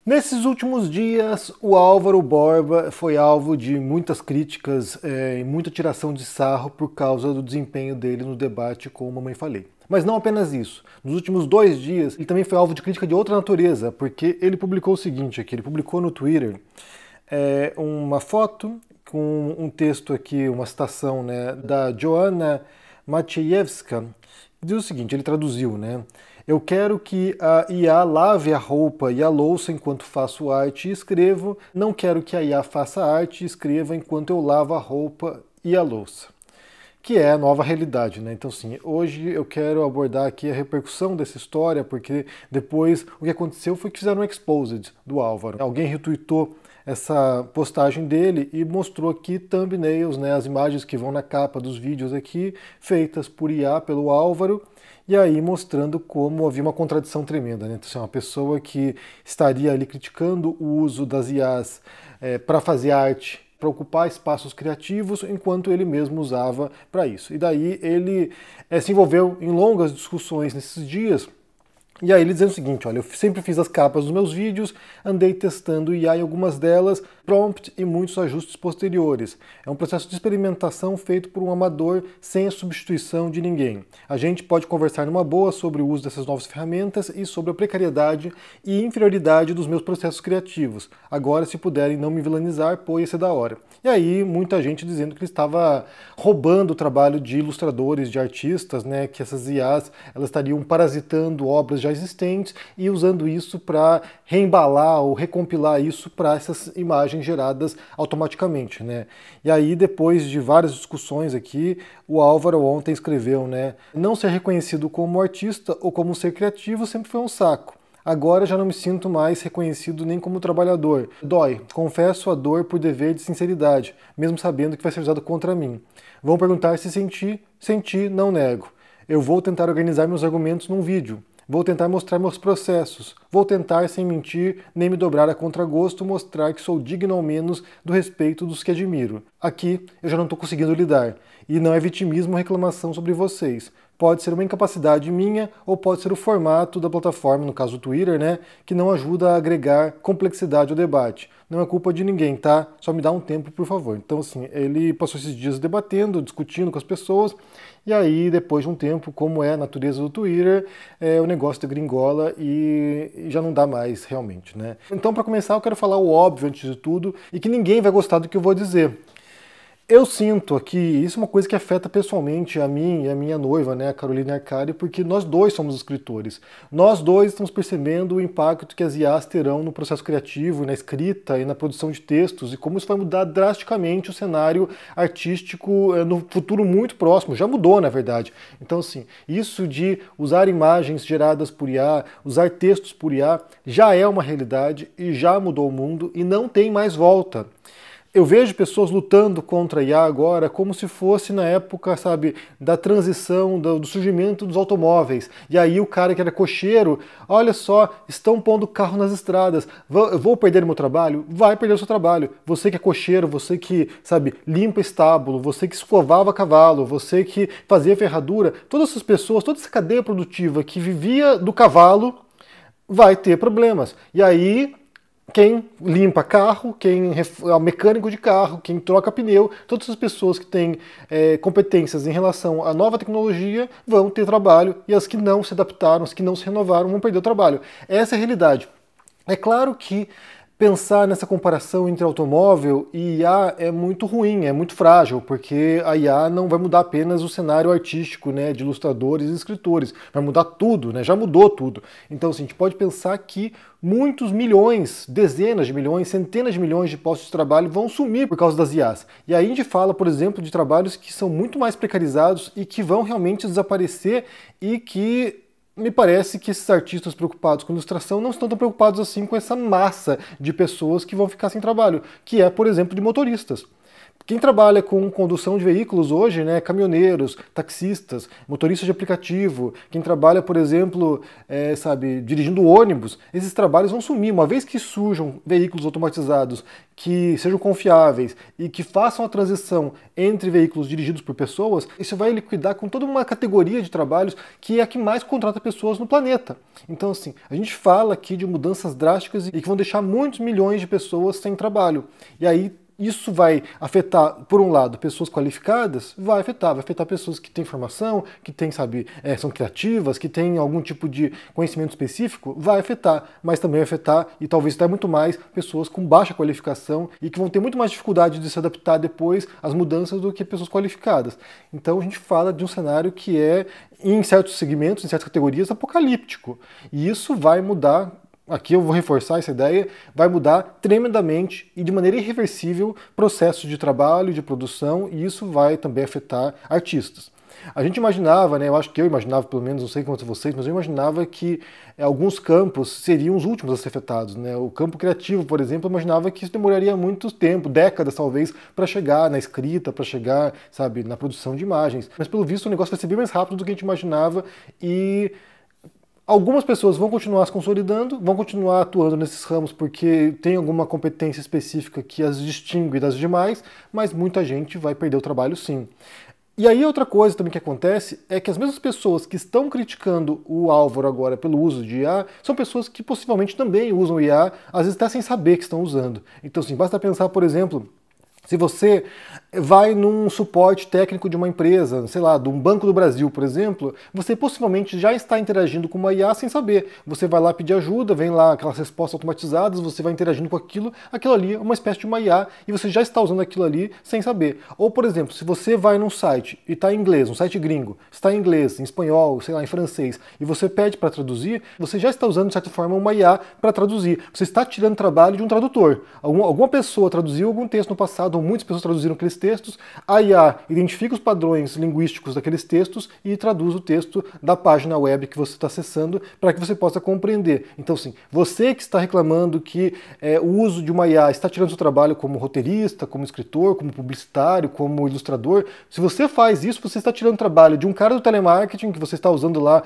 Nesses últimos dias, o Álvaro Borba foi alvo de muitas críticas e muita tiração de sarro por causa do desempenho dele no debate com o Mamãe Falei. Mas não apenas isso. Nos últimos 2 dias, ele também foi alvo de crítica de outra natureza, porque ele publicou o seguinte aqui, ele publicou no Twitter uma foto com um texto aqui, uma citação, né, da Joanna Maciejewska, que diz o seguinte, ele traduziu, né? Eu quero que a IA lave a roupa e a louça enquanto faço arte e escrevo. Não quero que a IA faça arte e escreva enquanto eu lavo a roupa e a louça. Que é a nova realidade, né? Então, sim, hoje eu quero abordar aqui a repercussão dessa história, porque depois o que aconteceu foi que fizeram um exposed do Álvaro. Alguém retweetou essa postagem dele e mostrou aqui thumbnails, né, as imagens que vão na capa dos vídeos aqui, feitas por IA pelo Álvaro, e aí mostrando como havia uma contradição tremenda, né? Então, assim, uma pessoa que estaria ali criticando o uso das IAs para fazer arte, para ocupar espaços criativos, enquanto ele mesmo usava para isso. E daí ele se envolveu em longas discussões nesses dias. E aí ele dizendo o seguinte, olha, eu sempre fiz as capas dos meus vídeos, andei testando IA em algumas delas, prompt e muitos ajustes posteriores. É um processo de experimentação feito por um amador sem a substituição de ninguém. A gente pode conversar numa boa sobre o uso dessas novas ferramentas e sobre a precariedade e inferioridade dos meus processos criativos. Agora, se puderem não me vilanizar, pô, ia ser da hora. E aí, muita gente dizendo que ele estava roubando o trabalho de ilustradores, de artistas, né, que essas IAs elas estariam parasitando obras já existentes e usando isso para reembalar ou recompilar isso para essas imagens geradas automaticamente, né? E aí, depois de várias discussões aqui, o Álvaro ontem escreveu, né, não ser reconhecido como artista ou como ser criativo sempre foi um saco. Agora já não me sinto mais reconhecido nem como trabalhador. Dói. Confesso a dor por dever de sinceridade, mesmo sabendo que vai ser usado contra mim. Vão perguntar se senti. Senti, não nego. Eu vou tentar organizar meus argumentos num vídeo. Vou tentar mostrar meus processos. Vou tentar, sem mentir, nem me dobrar a contragosto, mostrar que sou digno ao menos do respeito dos que admiro. Aqui eu já não estou conseguindo lidar. E não é vitimismo ou reclamação sobre vocês. Pode ser uma incapacidade minha ou pode ser o formato da plataforma, no caso do Twitter, né, que não ajuda a agregar complexidade ao debate. Não é culpa de ninguém, tá? Só me dá um tempo, por favor. Então, assim, ele passou esses dias debatendo, discutindo com as pessoas, e aí, depois de um tempo, como é a natureza do Twitter, o negócio degringola e já não dá mais, realmente, né? Então, para começar, eu quero falar o óbvio antes de tudo, e que ninguém vai gostar do que eu vou dizer. Eu sinto aqui, isso é uma coisa que afeta pessoalmente a mim e a minha noiva, né, a Carolina Arcari, porque nós dois somos escritores. Nós dois estamos percebendo o impacto que as IAs terão no processo criativo, na escrita e na produção de textos, e como isso vai mudar drasticamente o cenário artístico no futuro muito próximo. Já mudou, na verdade. Então, assim, isso de usar imagens geradas por IA, usar textos por IA, já é uma realidade e já mudou o mundo e não tem mais volta. Eu vejo pessoas lutando contra a IA agora como se fosse na época, sabe, da transição, do surgimento dos automóveis. E aí o cara que era cocheiro, olha só, estão pondo carro nas estradas. Vou perder meu trabalho? Vai perder o seu trabalho. Você que é cocheiro, você que, sabe, limpa estábulo, você que escovava cavalo, você que fazia ferradura, todas essas pessoas, toda essa cadeia produtiva que vivia do cavalo vai ter problemas. E aí quem limpa carro, quem é o mecânico de carro, quem troca pneu, todas as pessoas que têm competências em relação à nova tecnologia vão ter trabalho e as que não se adaptaram, as que não se renovaram vão perder o trabalho. Essa é a realidade. É claro que pensar nessa comparação entre automóvel e IA é muito ruim, é muito frágil, porque a IA não vai mudar apenas o cenário artístico, né, de ilustradores e escritores, vai mudar tudo, né, já mudou tudo. Então, assim, a gente pode pensar que muitos milhões, dezenas de milhões, centenas de milhões de postos de trabalho vão sumir por causa das IAs. E aí a gente fala, por exemplo, de trabalhos que são muito mais precarizados e que vão realmente desaparecer e que me parece que esses artistas preocupados com ilustração não estão tão preocupados assim com essa massa de pessoas que vão ficar sem trabalho, que é, por exemplo, de motoristas. Quem trabalha com condução de veículos hoje, né, caminhoneiros, taxistas, motoristas de aplicativo, quem trabalha, por exemplo, dirigindo ônibus, esses trabalhos vão sumir. Uma vez que surjam veículos automatizados que sejam confiáveis e que façam a transição entre veículos dirigidos por pessoas, isso vai liquidar com toda uma categoria de trabalhos que é a que mais contrata pessoas no planeta. Então, assim, a gente fala aqui de mudanças drásticas e que vão deixar muitos milhões de pessoas sem trabalho. E aí, isso vai afetar, por um lado, pessoas qualificadas? Vai afetar pessoas que têm formação, que têm, são criativas, que têm algum tipo de conhecimento específico? Vai afetar, mas também vai afetar, e talvez até muito mais, pessoas com baixa qualificação e que vão ter muito mais dificuldade de se adaptar depois às mudanças do que pessoas qualificadas. Então a gente fala de um cenário que é, em certos segmentos, em certas categorias, apocalíptico. E isso vai mudar. Aqui eu vou reforçar essa ideia, vai mudar tremendamente e de maneira irreversível processos de trabalho, de produção, e isso vai também afetar artistas. A gente imaginava, né, eu acho que eu imaginava pelo menos, não sei quanto vocês, mas eu imaginava que alguns campos seriam os últimos a ser afetados, né? O campo criativo, por exemplo, eu imaginava que isso demoraria muito tempo, décadas talvez, para chegar na escrita, para chegar, na produção de imagens. Mas pelo visto o negócio vai ser bem mais rápido do que a gente imaginava e algumas pessoas vão continuar se consolidando, vão continuar atuando nesses ramos porque tem alguma competência específica que as distingue das demais, mas muita gente vai perder o trabalho sim. E aí outra coisa também que acontece é que as mesmas pessoas que estão criticando o Álvaro agora pelo uso de IA são pessoas que possivelmente também usam IA, às vezes até sem saber que estão usando. Então, assim, basta pensar, por exemplo, se você vai num suporte técnico de uma empresa, sei lá, de um Banco do Brasil, por exemplo, você possivelmente já está interagindo com uma IA sem saber. Você vai lá pedir ajuda, vem lá aquelas respostas automatizadas, você vai interagindo com aquilo ali é uma espécie de uma IA e você já está usando aquilo ali sem saber. Ou, por exemplo, se você vai num site e está em inglês, um site gringo, está em inglês, em espanhol, sei lá, em francês, e você pede para traduzir, você já está usando, de certa forma, uma IA para traduzir. Você está tirando trabalho de um tradutor. Alguma pessoa traduziu algum texto no passado, ou muitas pessoas traduziram aqueles textos, a IA identifica os padrões linguísticos daqueles textos e traduz o texto da página web que você está acessando para que você possa compreender. Então, assim, você que está reclamando que o uso de uma IA está tirando seu trabalho como roteirista, como escritor, como publicitário, como ilustrador, se você faz isso, você está tirando trabalho de um cara do telemarketing que você está usando lá,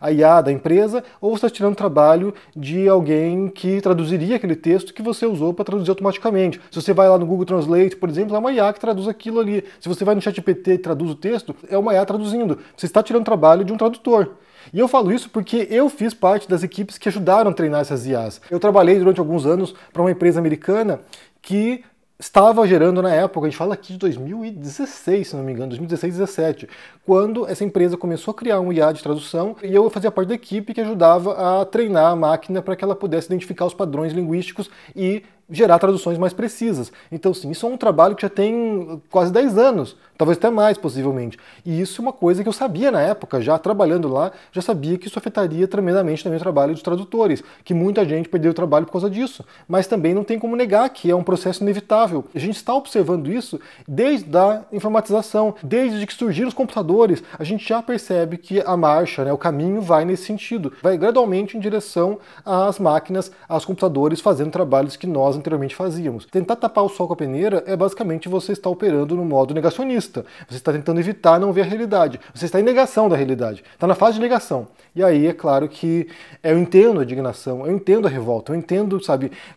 a IA da empresa, ou você está tirando trabalho de alguém que traduziria aquele texto que você usou para traduzir automaticamente. Se você vai lá no Google Translate, por exemplo, é uma IA que traduz aquilo ali. Se você vai no ChatGPT e traduz o texto, é uma IA traduzindo. Você está tirando trabalho de um tradutor. E eu falo isso porque eu fiz parte das equipes que ajudaram a treinar essas IAs. Eu trabalhei durante alguns anos para uma empresa americana que estava gerando na época, a gente fala aqui de 2016, se não me engano, 2016, 2017, quando essa empresa começou a criar um IA de tradução e eu fazia parte da equipe que ajudava a treinar a máquina para que ela pudesse identificar os padrões linguísticos e gerar traduções mais precisas. Então, sim, isso é um trabalho que já tem quase 10 anos, talvez até mais, possivelmente. E isso é uma coisa que eu sabia na época, já trabalhando lá, já sabia que isso afetaria tremendamente também o trabalho dos tradutores, que muita gente perdeu o trabalho por causa disso. Mas também não tem como negar que é um processo inevitável. A gente está observando isso desde a informatização, desde que surgiram os computadores, a gente já percebe que a marcha, o caminho vai nesse sentido. Vai gradualmente em direção às máquinas, aos computadores fazendo trabalhos que nós anteriormente fazíamos. Tentar tapar o sol com a peneira é basicamente você estar operando no modo negacionista. Você está tentando evitar não ver a realidade. Você está em negação da realidade. Está na fase de negação. E aí é claro que eu entendo a indignação, eu entendo a revolta, eu entendo,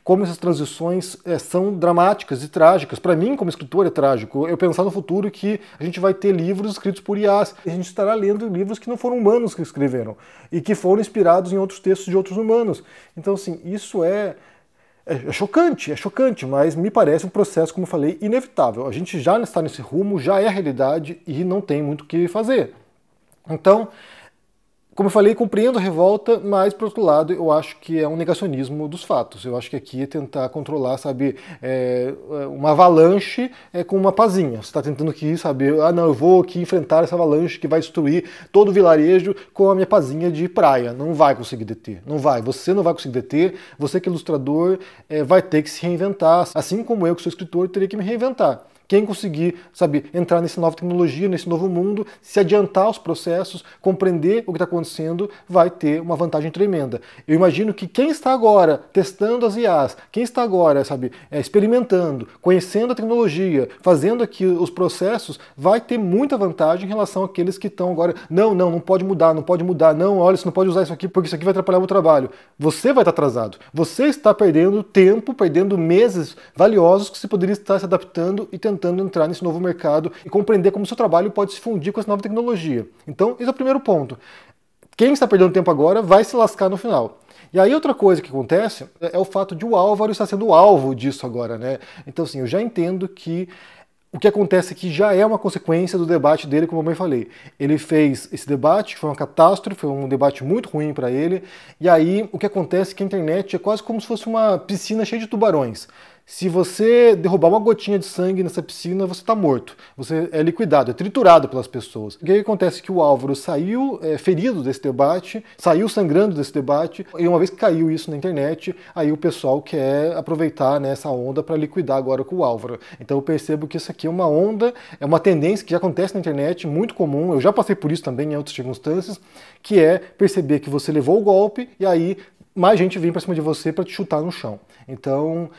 como essas transições são dramáticas e trágicas. Para mim, como escritor, é trágico. Eu pensar no futuro que a gente vai ter livros escritos por IAs. A gente estará lendo livros que não foram humanos que escreveram e que foram inspirados em outros textos de outros humanos. Então, assim, isso é chocante, mas me parece um processo, como eu falei, inevitável. A gente já está nesse rumo, já é a realidade e não tem muito o que fazer. Então, como eu falei, compreendo a revolta, mas, por outro lado, eu acho que é um negacionismo dos fatos. Eu acho que aqui é tentar controlar, uma avalanche com uma pazinha. Você está tentando aqui, não, eu vou aqui enfrentar essa avalanche que vai destruir todo o vilarejo com a minha pazinha de praia. Não vai conseguir deter. Não vai. Você não vai conseguir deter. Você que é ilustrador vai ter que se reinventar. Assim como eu, que sou escritor, teria que me reinventar. Quem conseguir, sabe, entrar nessa nova tecnologia, nesse novo mundo, se adiantar os processos, compreender o que está acontecendo, vai ter uma vantagem tremenda. Eu imagino que quem está agora testando as IAs, quem está agora, sabe, experimentando, conhecendo a tecnologia, fazendo aqui os processos, vai ter muita vantagem em relação àqueles que estão agora, não pode mudar, não, olha, você não pode usar isso aqui porque isso aqui vai atrapalhar o meu trabalho. Você vai estar atrasado. Você está perdendo tempo, perdendo meses valiosos que você poderia estar se adaptando e tentando entrar nesse novo mercado e compreender como o seu trabalho pode se fundir com essa nova tecnologia. Então, esse é o primeiro ponto. Quem está perdendo tempo agora vai se lascar no final. E aí outra coisa que acontece é o fato de o Álvaro estar sendo alvo disso agora, né? Então, assim, eu já entendo que o que acontece aqui já é uma consequência do debate dele, como eu bem falei. Ele fez esse debate, foi uma catástrofe, foi um debate muito ruim para ele, e aí o que acontece é que a internet é quase como se fosse uma piscina cheia de tubarões. Se você derrubar uma gotinha de sangue nessa piscina, você está morto. Você é liquidado, é triturado pelas pessoas. O que acontece é que o Álvaro saiu ferido desse debate, saiu sangrando desse debate, e uma vez que caiu isso na internet, aí o pessoal quer aproveitar, né, essa onda para liquidar agora com o Álvaro. Então eu percebo que isso aqui é uma onda, é uma tendência que já acontece na internet, muito comum, eu já passei por isso também em outras circunstâncias, que é perceber que você levou o golpe e aí mais gente vem para cima de você para te chutar no chão. Então,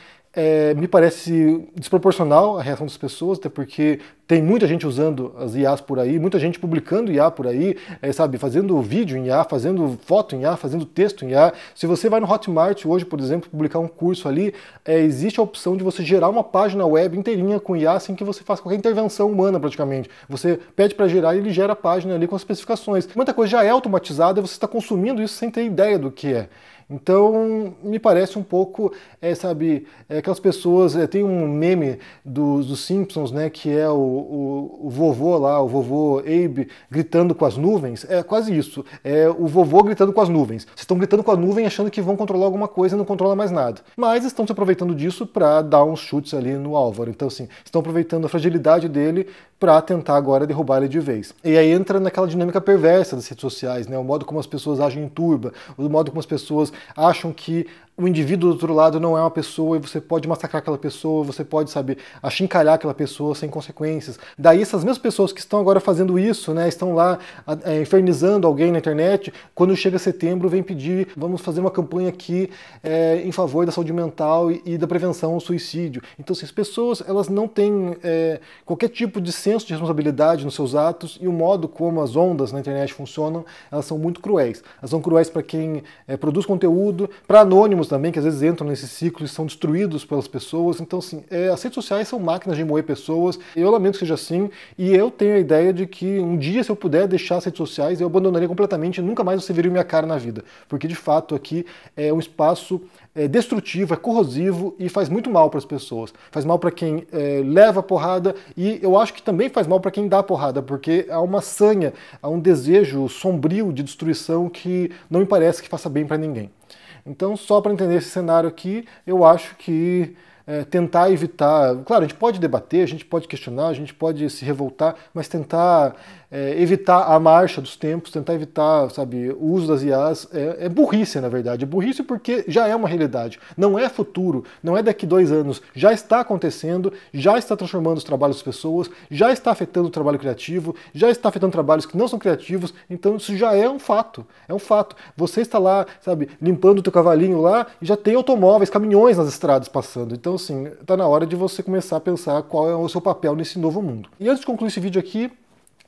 me parece desproporcional a reação das pessoas, até porque tem muita gente usando as IAs por aí, muita gente publicando IA por aí, sabe, fazendo vídeo em IA, fazendo foto em IA, fazendo texto em IA. Se você vai no Hotmart hoje, por exemplo, publicar um curso ali, existe a opção de você gerar uma página web inteirinha com IA sem que você faça qualquer intervenção humana praticamente. Você pede para gerar e ele gera a página ali com as especificações. Muita coisa já é automatizada e você está consumindo isso sem ter ideia do que é. Então, me parece um pouco, sabe, aquelas pessoas, tem um meme dos Simpsons, né, que é o vovô lá, o vovô Abe gritando com as nuvens, é quase isso, é o vovô gritando com as nuvens. Vocês estão gritando com a nuvem achando que vão controlar alguma coisa e não controla mais nada. Mas estão se aproveitando disso para dar uns chutes ali no Álvaro. Então, assim, estão aproveitando a fragilidade dele para tentar agora derrubar ele de vez. E aí entra naquela dinâmica perversa das redes sociais, né? O modo como as pessoas agem em turba, o modo como as pessoas acham que o indivíduo do outro lado não é uma pessoa e você pode massacrar aquela pessoa, você pode, sabe, achincalhar aquela pessoa sem consequências. Daí essas mesmas pessoas que estão agora fazendo isso, né, estão lá infernizando alguém na internet, quando chega setembro vem pedir, vamos fazer uma campanha aqui em favor da saúde mental e da prevenção ao suicídio. Então, assim, as pessoas, elas não têm qualquer tipo de senso de responsabilidade nos seus atos e o modo como as ondas na internet funcionam, elas são muito cruéis. Elas são cruéis para quem produz conteúdo, para anônimos também, que às vezes entram nesse ciclo e são destruídos pelas pessoas. Então, assim, as redes sociais são máquinas de moer pessoas. Eu lamento que seja assim, e eu tenho a ideia de que um dia, se eu puder deixar as redes sociais, eu abandonaria completamente e nunca mais você veria minha cara na vida. Porque, de fato, aqui é um espaço destrutivo, é corrosivo e faz muito mal para as pessoas. Faz mal para quem leva a porrada e eu acho que também faz mal para quem dá a porrada, porque há uma sanha, há um desejo sombrio de destruição que não me parece que faça bem para ninguém. Então, só para entender esse cenário aqui, eu acho que tentar evitar... Claro, a gente pode debater, a gente pode questionar, a gente pode se revoltar, mas tentar evitar a marcha dos tempos, tentar evitar, sabe, o uso das IAs é burrice, na verdade. É burrice porque já é uma realidade. Não é futuro, não é daqui 2 anos. Já está acontecendo, já está transformando os trabalhos das pessoas, já está afetando o trabalho criativo, já está afetando trabalhos que não são criativos. Então isso já é um fato. É um fato. Você está lá, sabe, limpando o teu cavalinho lá e já tem automóveis, caminhões nas estradas passando. Então, assim, está na hora de você começar a pensar qual é o seu papel nesse novo mundo. E antes de concluir esse vídeo aqui,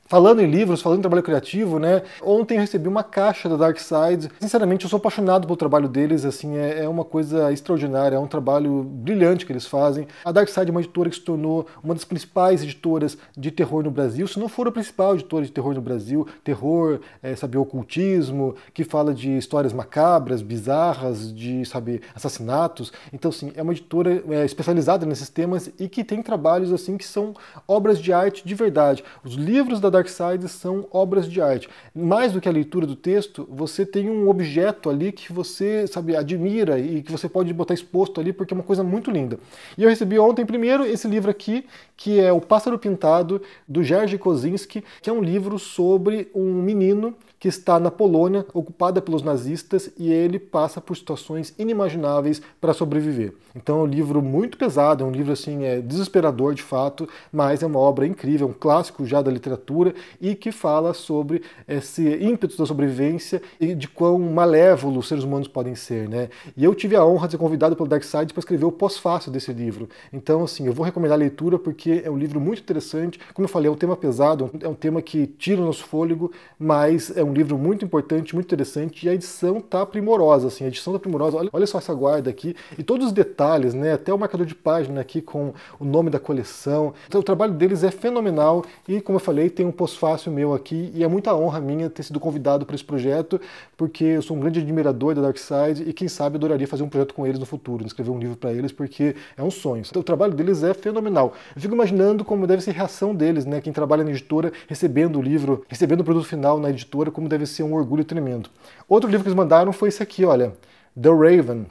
falando em livros, falando em trabalho criativo, né? Ontem eu recebi uma caixa da Darkside. Sinceramente, eu sou apaixonado pelo trabalho deles, assim, é uma coisa extraordinária, é um trabalho brilhante que eles fazem. A Darkside é uma editora que se tornou uma das principais editoras de terror no Brasil, se não for a principal editora de terror no Brasil, terror, sabe, ocultismo, que fala de histórias macabras, bizarras, de, sabe, assassinatos. Então, assim, é uma editora especializada nesses temas e que tem trabalhos, assim, que são obras de arte de verdade. Os livros da Darkside são obras de arte. Mais do que a leitura do texto, você tem um objeto ali que você, sabe, admira e que você pode botar exposto ali porque é uma coisa muito linda. E eu recebi ontem primeiro esse livro aqui, que é O Pássaro Pintado, do Jerzy Kosinski, que é um livro sobre um menino que está na Polônia, ocupada pelos nazistas, e ele passa por situações inimagináveis para sobreviver. Então é um livro muito pesado, é um livro assim, desesperador de fato, mas é uma obra incrível, um clássico já da literatura e que fala sobre esse ímpeto da sobrevivência e de quão malévolos os seres humanos podem ser, né? E eu tive a honra de ser convidado pelo Darkseid para escrever o pós-fácil desse livro. Então, assim, eu vou recomendar a leitura porque é um livro muito interessante. Como eu falei, é um tema pesado, é um tema que tira o nosso fôlego, mas é um livro muito importante, muito interessante, e a edição tá primorosa, assim, a edição tá primorosa. Olha só essa guarda aqui, e todos os detalhes, né? Até o marcador de página aqui com o nome da coleção. Então, o trabalho deles é fenomenal e, como eu falei, tem um pós-fácil meu aqui e é muita honra minha ter sido convidado para esse projeto, porque eu sou um grande admirador da Darkseid e, quem sabe, adoraria fazer um projeto com eles no futuro, escrever um livro para eles, porque é um sonho. Então, o trabalho deles é fenomenal. Eu fico imaginando como deve ser a reação deles, né? Quem trabalha na editora, recebendo o livro, recebendo o produto final na editora, como deve ser um orgulho tremendo. Outro livro que eles mandaram foi esse aqui, olha, The Raven,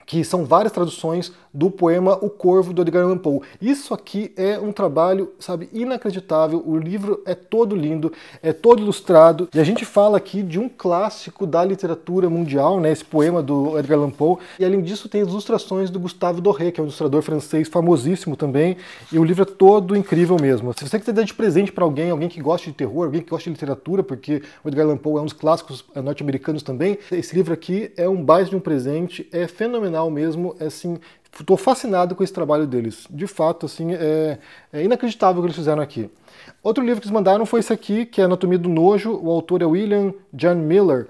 que são várias traduções do poema O Corvo, do Edgar Allan Poe. Isso aqui é um trabalho, sabe, inacreditável. O livro é todo lindo, é todo ilustrado. E a gente fala aqui de um clássico da literatura mundial, né, esse poema do Edgar Allan Poe. E além disso tem as ilustrações do Gustave Doré, que é um ilustrador francês famosíssimo também. E o livro é todo incrível mesmo. Se você quiser dar de presente para alguém, alguém que gosta de terror, alguém que gosta de literatura, porque o Edgar Allan Poe é um dos clássicos norte-americanos também, esse livro aqui é um baita de um presente, é fenomenal mesmo, é assim... Estou fascinado com esse trabalho deles. De fato, assim, é inacreditável o que eles fizeram aqui. Outro livro que eles mandaram foi esse aqui, que é Anatomia do Nojo. O autor é William John Miller,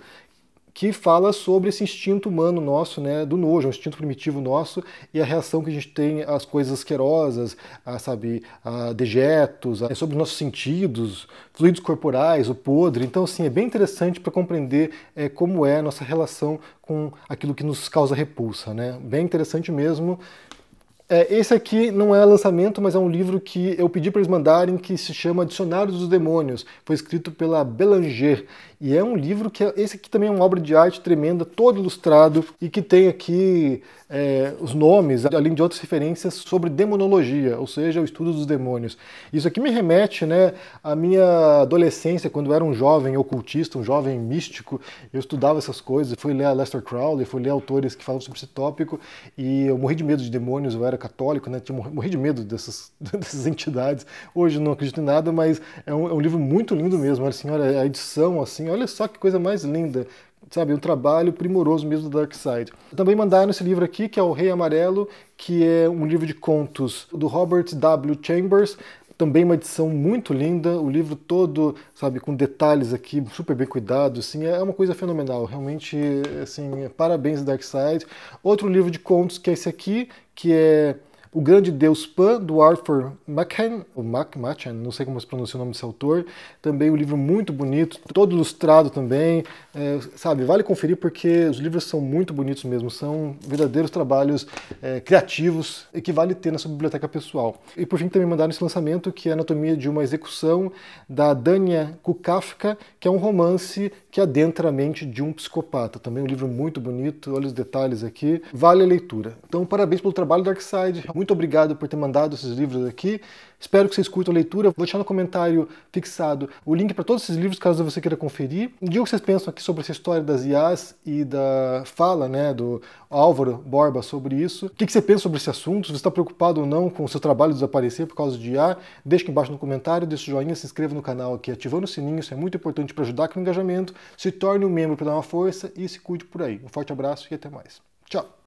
que fala sobre esse instinto humano nosso, né, do nojo, um instinto primitivo nosso, e a reação que a gente tem às coisas asquerosas, a dejetos, sobre os nossos sentidos, fluidos corporais, o podre. Então, assim, é bem interessante para compreender como é a nossa relação com aquilo que nos causa repulsa, né? Bem interessante mesmo. Esse aqui não é lançamento, mas é um livro que eu pedi para eles mandarem, que se chama Dicionário dos Demônios. Foi escrito pela Belanger. E é um livro que... Esse aqui também é uma obra de arte tremenda, todo ilustrado, e que tem aqui os nomes, além de outras referências sobre demonologia, ou seja, o estudo dos demônios. Isso aqui me remete, né, à minha adolescência, quando eu era um jovem ocultista, um jovem místico. Eu estudava essas coisas, fui ler a Aleister Crowley, fui ler autores que falam sobre esse tópico, e eu morri de medo de demônios. Eu era católico, né, morri de medo dessas entidades. Hoje não acredito em nada, mas é um livro muito lindo mesmo. Assim, olha a edição, assim, olha só que coisa mais linda. Sabe, um trabalho primoroso mesmo do Darkseid. Também mandaram esse livro aqui, que é O Rei Amarelo, que é um livro de contos do Robert W. Chambers, também uma edição muito linda, o livro todo, sabe, com detalhes aqui, super bem cuidado, assim, é uma coisa fenomenal, realmente, assim, parabéns Darkseid. Outro livro de contos que é esse aqui, que é O Grande Deus Pan, do Arthur Machen, ou Machen, não sei como se pronuncia o nome desse autor. Também um livro muito bonito, todo ilustrado também. Sabe, vale conferir porque os livros são muito bonitos mesmo, são verdadeiros trabalhos criativos e que vale ter na sua biblioteca pessoal. E por fim também mandaram esse lançamento, que é Anatomia de uma Execução, da Dania Kukafka, que é um romance que adentra a mente de um psicopata. Também um livro muito bonito, olha os detalhes aqui, vale a leitura. Então parabéns pelo trabalho, Darkseid. Muito obrigado por ter mandado esses livros aqui. Espero que vocês curtam a leitura. Vou deixar no comentário fixado o link para todos esses livros, caso você queira conferir. Diga o que vocês pensam aqui sobre essa história das IAs e da fala, né, do Álvaro Borba sobre isso. O que você pensa sobre esse assunto? Se você está preocupado ou não com o seu trabalho desaparecer por causa de IA, deixe aqui embaixo no comentário, deixe o joinha, se inscreva no canal aqui ativando o sininho, isso é muito importante para ajudar aqui no engajamento. Se torne um membro para dar uma força e se cuide por aí. Um forte abraço e até mais. Tchau!